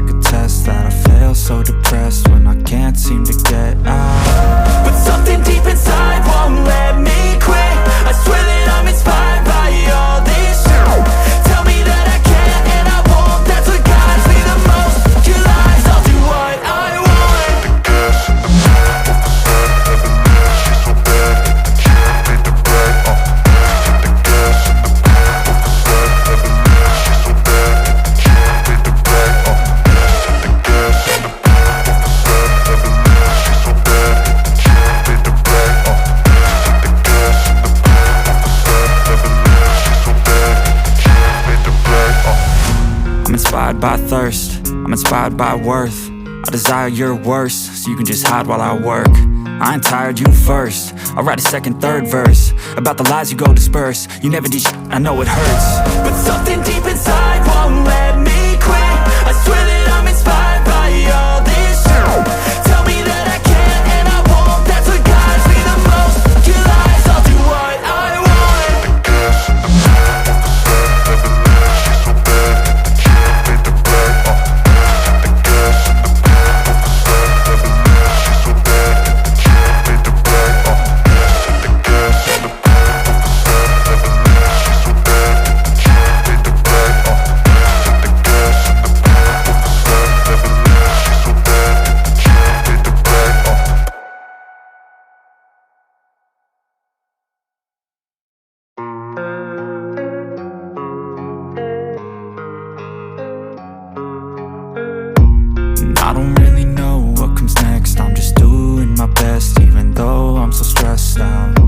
like a test that I fail, so depressed when I can't seem to get out. But something deep inside won't let me quit. I swear that I'm inspired by all this shit. Tell me that I can't and I won't. That's what guides me the most. Your lies, I'll do what I want. I'm inspired by thirst, I'm inspired by worth. I desire your worst, so you can just hide while I work. I ain't tired, you first. I'll write a second, third verse about the lies you go disperse. You never did shit, I know it hurts. But something deep inside won't let me quit. I swear that I'm inspired by all this shit. Tell me that I can't and I won't. That's what guides me the most. Your lies, I'll do what I want. I don't really know what comes next. I'm just doing my best, even though I'm so stressed out.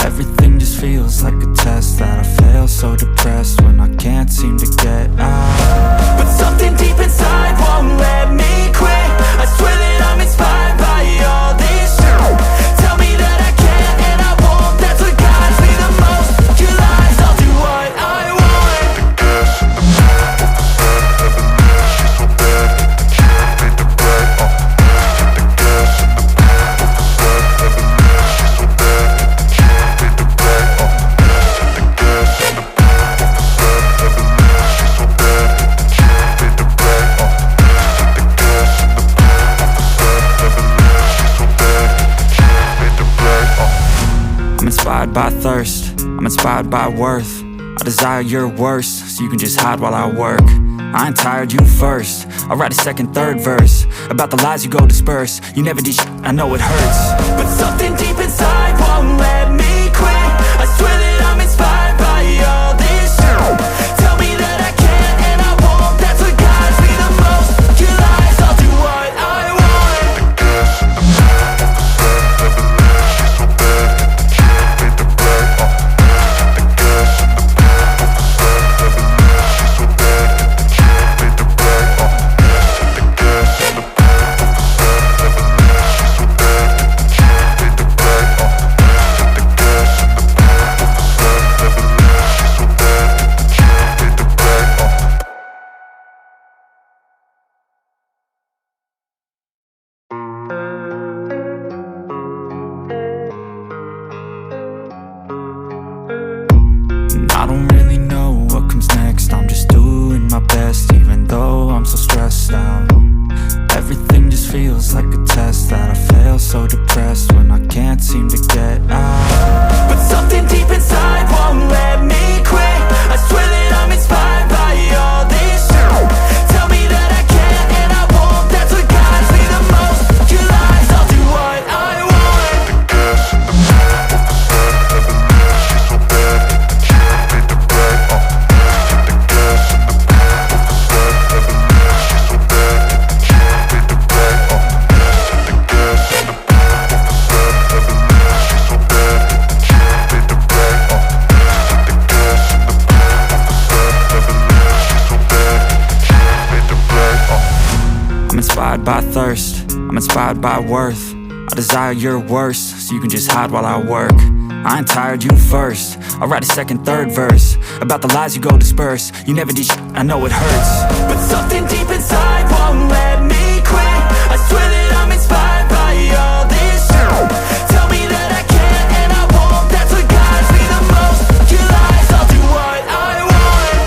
Everything just feels like a test that I fail, so depressed when I can't seem to get out. But something deep inside won't let me quit. I swear that I'm inspired by all this shit. Tell me that I can't and I won't. That's what guides me the most. Your lies, I'll do what I want. I'm inspired by thirst, I'm inspired by worth. I desire your worst, so you can just hide while I work. I ain't tired, you first. I'll write a second, third verse about the lies you go disperse. You never did shit, I know it hurts. But something deep inside won't let me quit. I swear that I'm inspired by all this shit. Tell me that I can't and I won't. That's what guides me the most. Your lies, I'll do what I want. I don't really know what comes next. I'm just doing my best, even though I'm so stressed out. Everything just feels like a test that I fail, so depressed when I can't seem to get out. But something deep inside won't let me quit. I swear that I'm inspired by all this shit. Tell me that I can't and I won't. That's what guides me the most. Your lies, I'll do what I want. I'm inspired by thirst, I'm inspired by worth. I desire your worst, so you can just hide while I work. I ain't tired, you first. I'll write a second, third verse about the lies you go disperse. You never did shit, I know it hurts. But something deep inside won't let me quit. I swear that I'm inspired by all this shit. Tell me that I can't and I won't. That's what guides me the most. Your lies, I'll do what I want.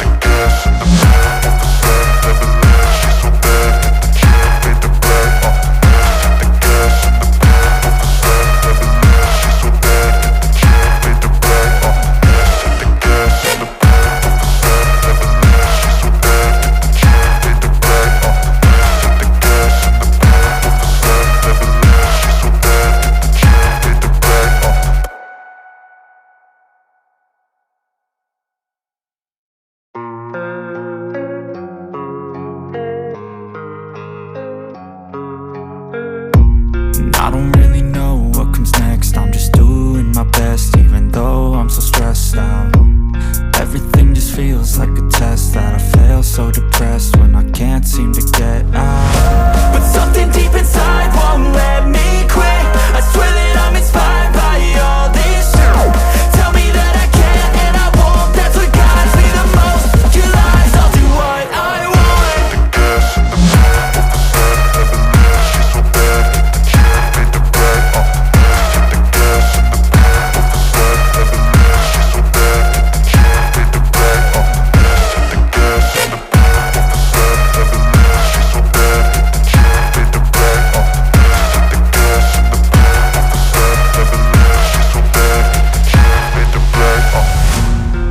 feels like a test that I fail, so depressed when I can't seem to get out. But something deep inside won't let me quit. I swear that I'm inspired by all this shit. Tell me that I can't and I won't. That's what guides me the most. Your lies, I'll do what I want.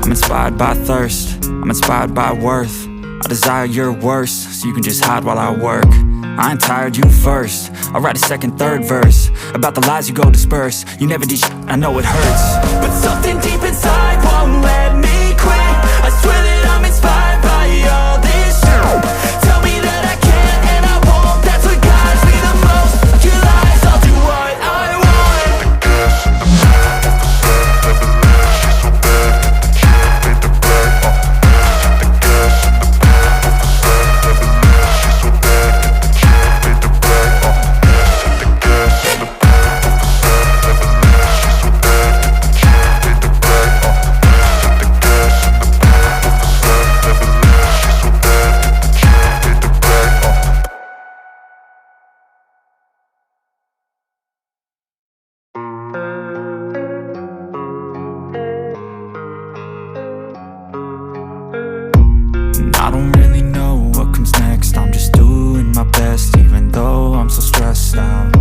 I'm inspired by thirst, I'm inspired by worth. I desire your worst, so you can just hide while I work. I ain't tired, you first. I'll write a second, third verse about the lies you go disperse. You never did shit, I know it hurts. But something deep inside won't let me quit. I swear that I'm inspired by all this shit. Tell me that I can't and I won't. That's what guides me the most. Your lies, I'll do what I want. I don't really know what comes next. I'm just doing my best, even though I'm so stressed out.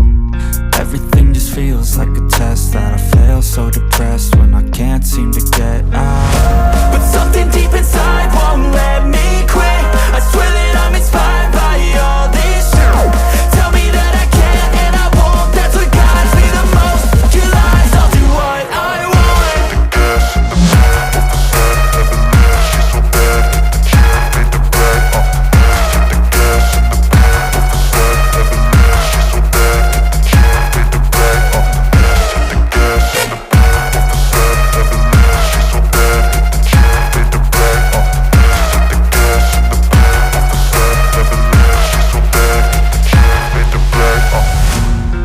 Everything just feels like a test that I fail, so depressed when I can't seem to get out. But something deep inside won't let me quit. I swear that I'm inspired by all this shit. Tell me that I can't and I won't. That's what guides me the most. Your lies, I'll do what I want.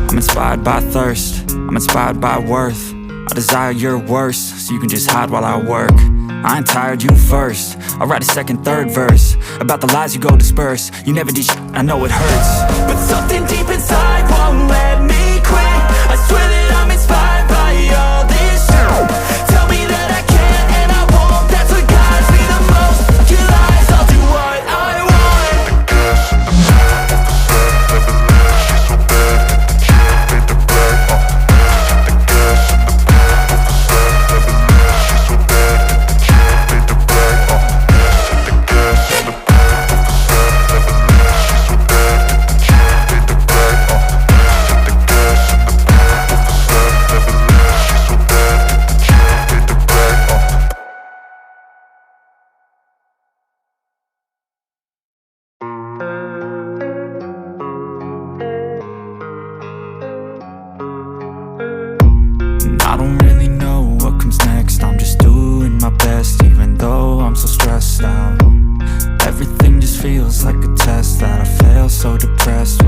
I'm inspired by thirst, I'm inspired by worth. I desire your worst, so you can just hide while I work. I ain't tired, you first. I'll write a second, third verse about the lies you go disperse. You never did shit, I know it hurts. But something deep inside won't let me quit. I swear that I'm inspired by all this shit. Tell me that I can't and I won't. That's what guides me the most. Your lies, I'll do what I want. I don't really know what comes next. I'm just doing my best, even though I'm so stressed out. Everything just feels like a test that I fail, so depressed